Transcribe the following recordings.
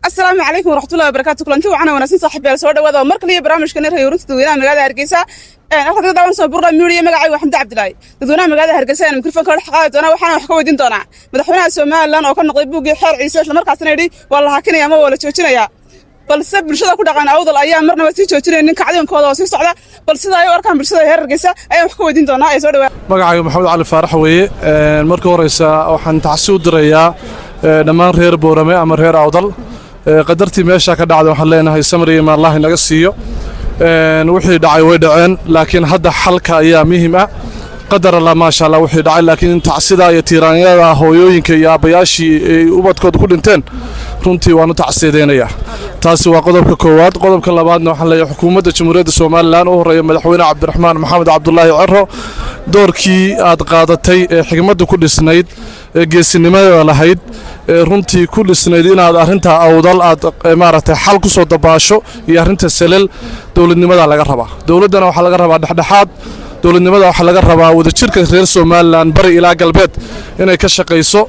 السلام عليكم ورحمة الله وبركاته. كلنتي وعنا وناسين صاحب يا سودا وذا مركلي برامج كنا ريورنت دوينا مقالة هرقيسة أخذ دعوة صبورة ميوريا مقعي وحمد عبد الله دوينا مقالة هرقيسة أنا مكرفة كل حقائق أنا وحنا وحكوا دين تونا مدحونا سوما لنا وكنا قيبوجي حار عيسى لمركز سنيدي والله حكينا يا ما ولا تشوتنا يا balse bulshada ku dhaqan awdal ayaa marnaba sii joojinaynin kacdoonkooda oo sii socda balse ay warkaan bulshada heer Hargeysa ay wax ka weydiin doonaa ay soo dhawaa magacaygu maxamed cali faarax weeye markii horeysa waxaan tacsi u dirayaa dhammaan reer Boorame ama reer Awdal qadartii meesha ka dhacday waxaan leenahay samriye ma Allah inaga siiyo wixii dhacay way dhaceen laakiin hadda xalka ayaa muhiim ah qadar Allah ma sha Allah wixii dhacay laakiin tacsida iyo tiiraanyada hooyooyinka iyo abayaashii ubadkooda ku dhinteen runtii waanu tacsiideynaya taasi waa qodobka koowaad qodobka labaadna waxaan leeyahay xukuumadda jamhuuriyadda Soomaaliland oo horeeyay madaxweyne Cabdiraxmaan Maxamed Cabdullaahi Ciro doorkii aad qaadatay ee xigmadda ku dhisnayd ee geesinimada lahayd runtii ku dhisnayd inaad arinta awdal aad maaragtay xal ku soo dabaasho iyo arinta salal dawladnimada laga rabaa dawladana waxa laga rabaa dhexdhexaad dawladnimada waxa laga rabaa wadajirka reer Soomaaliland bari ilaa galbeed inay ka shaqeyso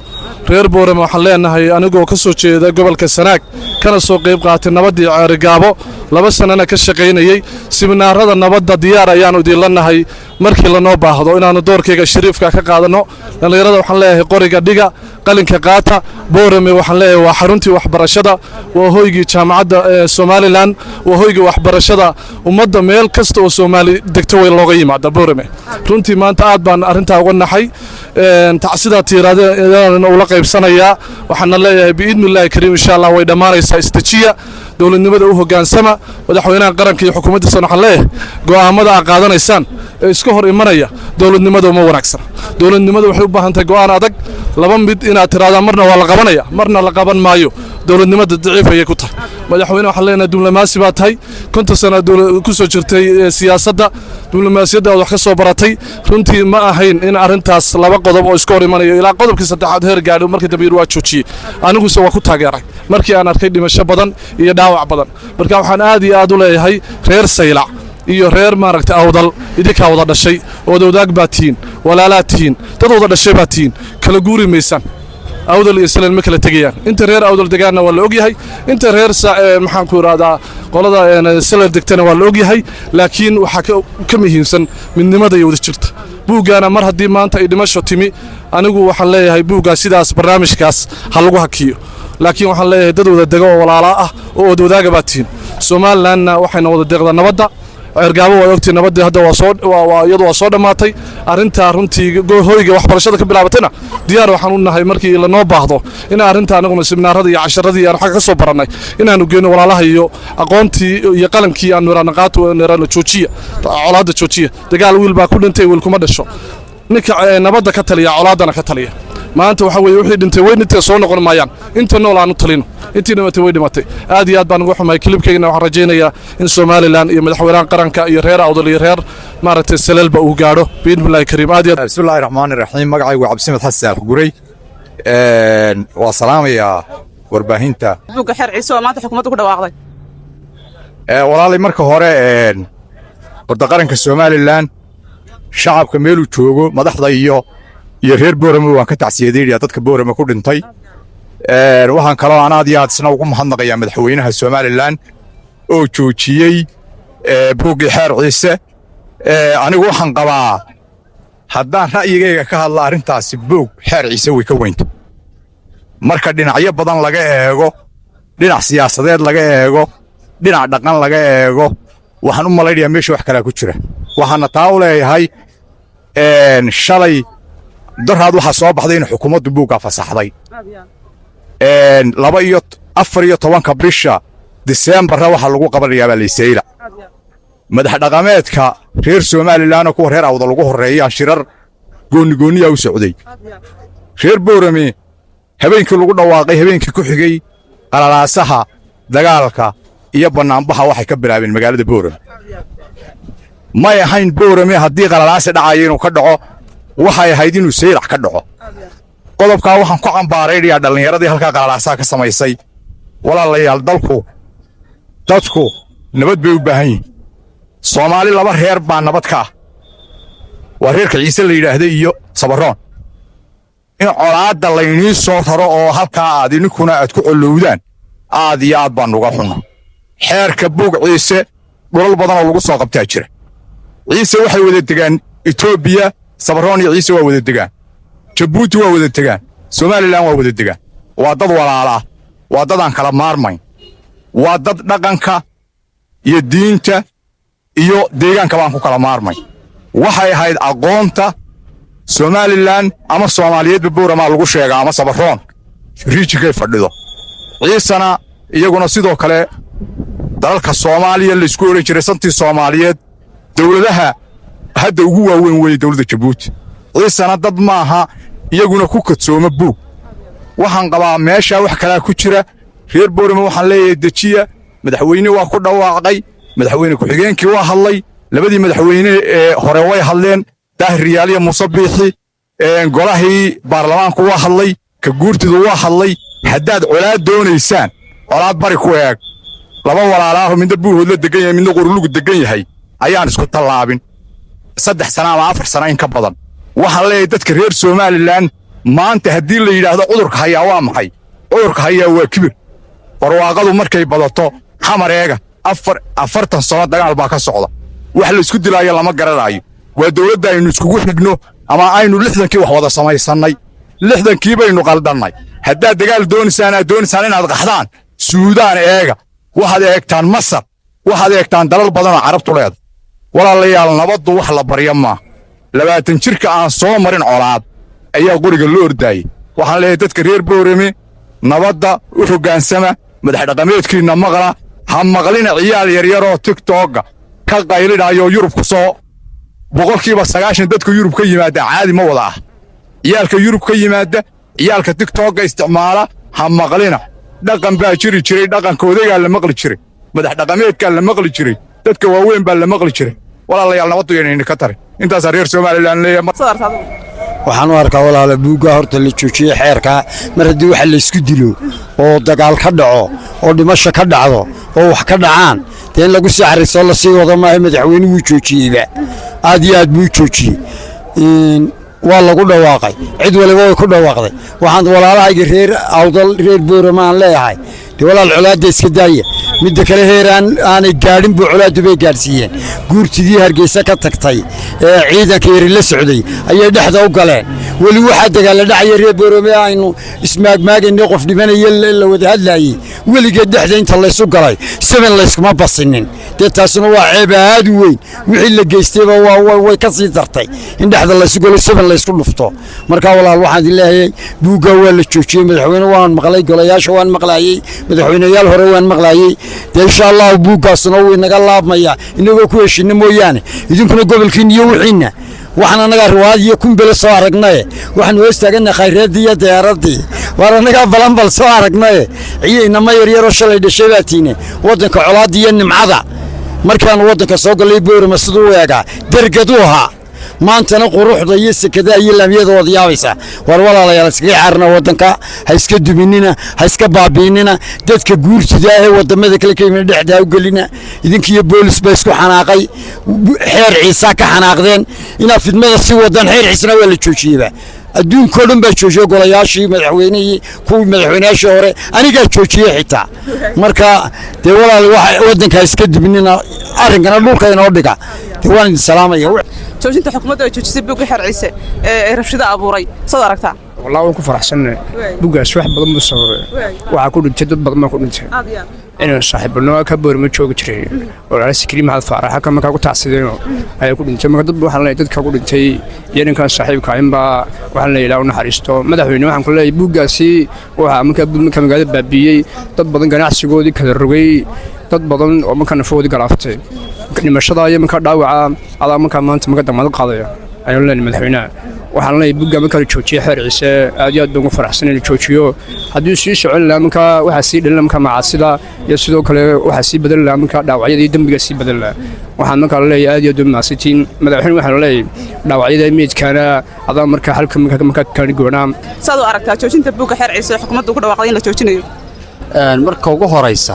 reer Boorame waxaan leenahay anigoo ka soo jeeda gobolka Sanaag kana soo qayb qaatay nabadii Ceerigaabo 2 sanana ka shaqeynayay siminaarada nabadda diyaar ayaan u diilanahay markii la noo baahdo inaanu doorkayga shariifka ka qaadano dhalinyarada waxaan leeyahay qoriga dhiga qalinka qaata Boorame waxaan leeyahay waa xaruntii waxbarashada waa hoygii jaamacadda Somaliland waa hoygii waxbarashada ummadda meel kasta oo Soomaali degto way looga yimaado Boorame runtii maanta aad baan arinta uga naxay tacsida tiiraadana ula qaybsanaya waxaan leeyahay biidnillaahi kariim insha Allah way dhamaanaysaa istajiya dawladnimada u hogaansama madaxweynaha qaranka iyo xukuumadda waxaan leeyahay go'aamada ay qaadanaysaan ee iska hor imanaya dawladnimada uma wanaagsan dawladnimada waxay u baahan tahay go'aan adag laba mid inaad tiraada marna waa la qabanaya marna la qaban maayo dawladnimada daciif ay ku tahay madaxweynaha waxaan leenahay diblomaasi baa tahay 50 sano ku soo jirtay siyaasadda diblomaasiyadda wax ka soo baratay runtii ma ahayn in arintaas laba qodob oo iska hor imanayo ilaa qodobkii saddexaad heer gaadho markii dambe waa joojiyay anigu soo ku taageeray markii aan arkay dhimasho badan iyo dhaawac badan marka waxaan aad iyo aad u leeyahay reer Saylac iyo reer maaragtay Awdal idinka wada dhashay oo wadaag baatiin walaalatiin dad wada dhashay baatiin kala guuri meesan Awdal iyo Salal ma kala tagayaan inta reer Awdal degaana waa la og yahay inta reer maxaan ku iraadaa qolada Salal degtana waa la og yahay laakiin waxa ka muhiimsan midnimada iyo wada jirta buugaana mar hadii maanta ay dhimasho timi anigu waxaan leeyahay buuga sidaas barnaamijkaas hal lagu hakiyo laakiin waxaan leeyahay dad wada dego oo walaalo ah oo wadaaga baatiin Soomaalilandna waxayna wada deeqda nabadda Ceerigaabo waa ogtii nabadii hadda waa soo dhamaatay arinta runtii hoyga waxbarashada ka bilaabatayna diyaar waxaan u nahay markii la noo baahdo in arinta anagu siminaarada iyo casharadii aan xaq ka soo baranay inaanu geeno walaalaha iyo aqoontii iyo qalankii aan niraqaato nirana joojiya colaada joojiya dagaal wiil baa ku dhintay wiil kuma dhasho ninka nabadda ka taliya colaadana ka taliya maanta waxa weeye wixii dhintay way dhintay soo noqon maayaan inta nool aan u talino intii dhimatay way dhimatay aad iyo aad baan ugu xumahay klibkayna waxaan rajaynayaa in Somaliland iyo madaxweynaha qaranka iyo reer Awdal iyo reer maaragtay Salalba uu gaadho biidnillaahi kariim aad iyo bismillaahir rahmaanir rahiim magacaygu Cabsimed Xasan Guray waa salaamaya warbaahinta buuga xeer ciise oo maanta xukuumadda ku dhawaaqday walaalay marka hore warda qaranka Somaliland shacabka meel uu joogo madaxda iyo reer Boorame waan ka tacsiyadeeyay dadka Boorame ku dhintay waxaan kale oo aan aad iyo aad isna ugu mahadnaqayaa madaxweynaha Somaliland oo joojiyay buuggii xeer ciise anigu waxaan qabaa haddaan ra'yigayga ka hadla arintaasi buug xeer ciise way ka weynta marka dhinacyo badan laga eego dhinac siyaasadeed laga eego dhinac dhaqan laga eego waxaan u malaynayaa meesha wax kale ku jira waxaana taa u leeyahay shalay daraad waxa soo baxday in xukuumaddu buugga fasaxday 14 bisha December waxa lagu qabanayaa Balisayla madax dhaqameedka reer Somaliland oo reer Awdal ugu horeeyay shirar gooni u socday reer Boorame habeenkii lagu dhawaaqay habeenkii ku xigay qalalaasaha dagaalka iyo banaanbaxa waxay ka bilaabeen magaalada Boorame ma ahayn Boorame hadii qalalaas dhacay inuu ka dhaco waxay ahayd inuu Saylac ka dhaco qodobka waxaan ku cambaarayaa dhalinyaradii halka qalalaasa ka samaysay walaalayaal dadku nabad bay u baahan yihiin Soomaali laba reer baa nabad ka waa reerka Ciise la yiraahdo iyo Sabaroon in colaada la inii soo raro oo halka aad idinkuna aad ku colowdaan aad iyo aad baan uga xunna xeerka buug ciise dhulal badan oo lagu soo qabtaa jira ciise waxay wada degaan Itoobiya Samaroon iyo ciise waa wada degaan Jabuuti waa wada degaan Soomaaliland waa wada degaan waa dad walaala waa dad aan kala maarmayn waa dad dhaqanka iyo diinta iyo deegaanka baan ku kala maarmay waxay ahayd aqoonta Soomaaliland ama Soomaaliyeed Boorama lagu sheegaa ama Samaroon riijigay fadhido ciisana iyaguna sidoo kale dalka Soomaaliya la isku oran jiray santii Soomaaliyeed dawladaha hadda ugu waaweyn way dawladda Jabuuti ciisana dad maaha iyaguna ku kadsooma buug waxaan qabaa meesha wax kala ku jira reer Boorama waxaan leeyahay dejiya madaxweyne waa ku dhawaaqay madaxweyne ku xigeenkii waa hadlay labadii madaxweyne ee hore way hadleen Daahir iyo Muuse Biixi golahii baarlamaanku waa hadlay ka guurtidu waa hadlay haddaad colaad doonaysaan colaad bari ku eeg laba walaalaah midna buuhood la degan yahay midna qorulugu degan yahay ayaan isku tallaabin 3 sano ama 4 sano in ka badan waxaan leeyahay dadka reer Soomaaliland maanta haddii la yiraahdo cudurka hayaa waa maxay cudurka hayaa waa kibir barwaaqadu markay badato xamareega 40 sano dagaal baa ka socda wax la isku dilaayo lama garanayo waa dawladda aynu iskugu xigno ama aynu 60kii wax wada samaysanay 60kii baynu qaldannay haddaa dagaal doonisaan inaad qaxdaan Suudaan eega waxaad eegtaan Masar waxaad eegtaan dalal badan oo Carabtu leedahay walaalayaal nabaddu wax la baryo ma 20 jirka aan soo marin colaad ayaa qoriga loo ordaayay waxaan leeyahay dadka reer Boorame nabadda u hogaansama madax dhaqameedkiina maqla ha maqlina ciyaal yar oo TikTok ka qaylinayo Yurub ku soo boqolkiiba 90 dadka Yurub ka yimaada caadi ma wada ah ciyaalka Yurub ka yimaada ciyaalka TikTok isticmaala ha maqlina dhaqan baa jiri jiray dhaqankooda la maqli jiray madax dhaqameedka la maqli jiray dadka waaweyn baa la maqli jiray walaalayaal nabaddu inay ka taray intaas reer Soomaaliland leeyahay waxaan u arkaa walaalo buuga horta la joojiyay xeerka mar haddii waxa la isku dilo oo dagaal ka dhaco oo dhimasho ka dhacdo oo wax ka dhacaan teen lagu saxariso la sii wado ma madaxweynuhu joojiyayba aad iyo aad buu joojiyay waa lagu dhawaaqay cid waliba way ku dhawaaqday waxaan walaalahayga reer awdal reer Boorama aan leeyahay walaal colaadda iska daaya midda kale heeraan aanay gaadhin buu colaaddu bay gaarsiiyeen guurtidii Hargeysa ka tagtay ee ciidanka yar la socday ayay dhexda u galeen wali waxa dagaal dhacay reer Boorama aynu ismaagmaagayna qof dhibanaya la wada hadlayay waligeed dhexda inta la isu galay seven la iskuma basinin taasuna waa ceeb aad u weyn wixii la geystayba way ka sii dartay in dhexda la isu galo seven la isku dhufto marka walaal waxaan leeyahay buuga waa la joojiyay madaxweyne waan maqlay golayaasha waan maqlaayay madaxweynayaal hore waan maqlaayay insha Allah buugaasna way naga laabmaya inagoo ku heshiina mooyaane idinkuna gobolkiin iyo wixiina waxaan anaga riwaayad iyo kumbele soo aragnay waxaan oo istaagna khayraadii iyo diyaaradii war anaga balanbal soo aragnay ciidina ma yar oo shalay dhashay baatiine wadanka colaadii iyo nimcada markaan wadanka soo galay Boorama sidoo weega dargaduha maantana quruxda iyo sakada iyo laamiyadooda yaabaysa war walaalayaal iska xarna wadanka ha iska duminina ha iska baabiinina dadka guurtida ee wadamada kale ka yimid dhexda u galina idinkiyo boolis ba isku xanaaqay xeer ciisa ka xanaaqdeen ina fidmada si wadan xeer ciisna waa la joojiyay adduunka dhan baa joojiyay golayaashii madaxweynihii kuwii madaxweynayaashii hore aniga joojiyay xitaa marka de walaal wadanka iska dubinina arrinkana dhulka inoo dhiga waan idin salaamaya joojinta xukuumadda ay joojisay buugga xeer ciise ee rabshada abuuray soo aragtaa والله waan ku faraxsanahay buugaas wax badan buu sababay waxa ku dhintay dad badan ma ku dhintay inaan saaxiibno ka Boorama joogi jiray oo la sikri mahad faaraxa kama ka ku taacsadeen ay ku dhintay marka dad waxaan leeyahay dadka ku dhintay yeelankan saaxiibka inba waxaan leeyahay una xariisto madaxweyne waxaan ku leeyahay buugaasi waxa marka magaalada baabiyay dad badan ganacsigoodii kala rogay dad badan oo marka nafoodi galaaftay dhimashada iyo marka dhaawaca adaa marka maanta marka damad qaadaya ayuu leeyahay madaxweynaha waxaan leeyahay buugga marka la joojiyo xeer ciise aad iyo aad ugu faraxsan in la joojiyo haddii sii socon lahaa marka waxa sii dhalin marka macaasida iyo sidoo kale waxa sii bedel lahaa marka dhaawacyadii dambiga sii bedel lahaa waxaan marka leeyahay aad iyo aad u maasitiin madaxweyne waxaan leeyahay dhaawacyada meedkana adaa marka halka marka kala goonaa saad u aragtaa joojinta buugga xeer ciise xukuumaddu ku dhawaaqday in la joojinayo marka ugu horeysa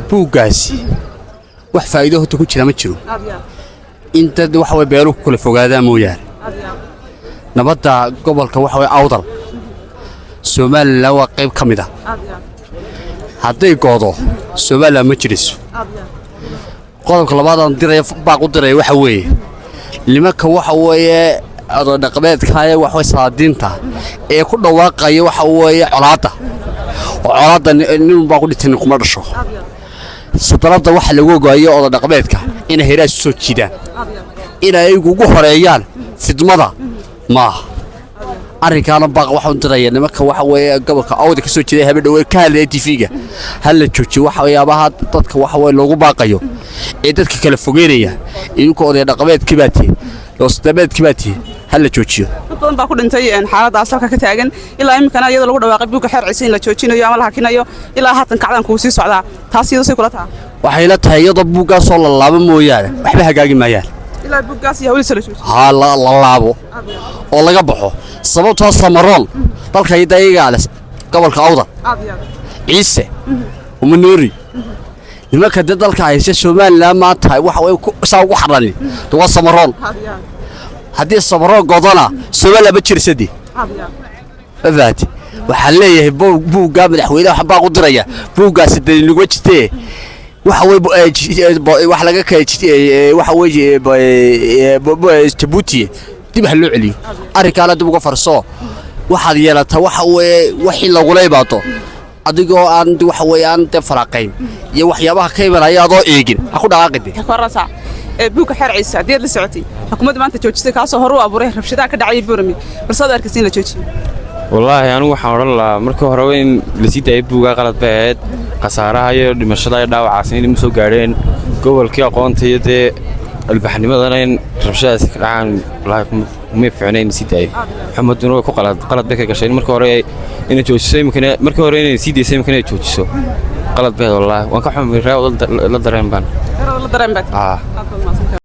buuggaasi wax faa'iido horta ku jira ma jiro inta waxa way beeru kula fogaadaan mooyaan nabadda gobolka waxa way awdal Soomaaliland waa qayb kamid ah hadday goodo Soomaaliya ma jirayso qodobka labaad aan diray baaq u diray waxa weeye nimanka waxa weeye oday dhaqameedka wax way saadiinta ee ku dhawaaqaya waxa weeye colaada oo colaada nin baa ku dhintay kuma dhasho sadarada waxa lagu ogaayo oday dhaqameedka in heeraas soo jiidaan in ay ugu horeeyaan fidmada ma arrinkaana baaq waxaan diray nimanka waxa weeye gobolka awda ka soo jeeday habadhow ka hadlay TV-ga hal la joojiyo waxa waxyaabaha dadka waxa weeye loogu baaqayo ee dadka kala fogeynaya iyagu oday dhaqameedkii baatay loostameedkii baatay hal la joojiyo badan baa ku dhintay xaaladda asalka ka taagan ilaa imkana iyadoo lagu dhawaaqay buuga xeerciisa in la joojinayo ama la hakinayo ilaa haatan kacdan ku sii socdaa taas iyadoo say kula tahay waxay la tahay iyadoo buugaas oo la laabo mooyaane waxba hagaagi maayaan ilaa buugaas iyo hawliisa la joojiyo ha la laabo oo laga baxo sababtoo samaroon dalka idayiga gobolka awda ciise umanori nimanka dalka haysta Soomaaliland ma tahay waxa way saa ugu xarani waa samaroon haddii samaroon godana Soomaaliya ma jirsadii abaati waxaan leeyahay buuga madaxweynaha waxa baa u diraya buugaas dadin lagu jirtay waxa way wax laga kaajiyay waxa way Djibouti dib ha loo celiyo arrinkaana dib uga farso waxaad yeelata waxa way wixii lagu leeyahay adigoo aan waxa way aan faraqayn iyo waxyaabaha ka imanaya adoo eegin ha ku dhaqaaqid korasa buuga xeerciisa hadii la socotay xukuumadda maanta joojisay kaasoo hor u abuuray rabshadaha ka dhacay Boorami balse arkaysiin la joojiyo wallahi anigu waxaan oran lahaa markii hore in la sii daayay buuga qalad baad qasaaraha iyo dhimashada ay dhaawacaasay in soo gaareen gobolkii aqoonta iyo albaxnimadana in rabshadaas ka dhacaan wallahi ma fiicnayn sii daayay maxameduna way ku qalad bay ka gashay markii hore inay joojiso imkana markii hore inay sii daysay imkana joojiso qalad baad wallahi waan ka xumay raad la dareen baan la dareen baad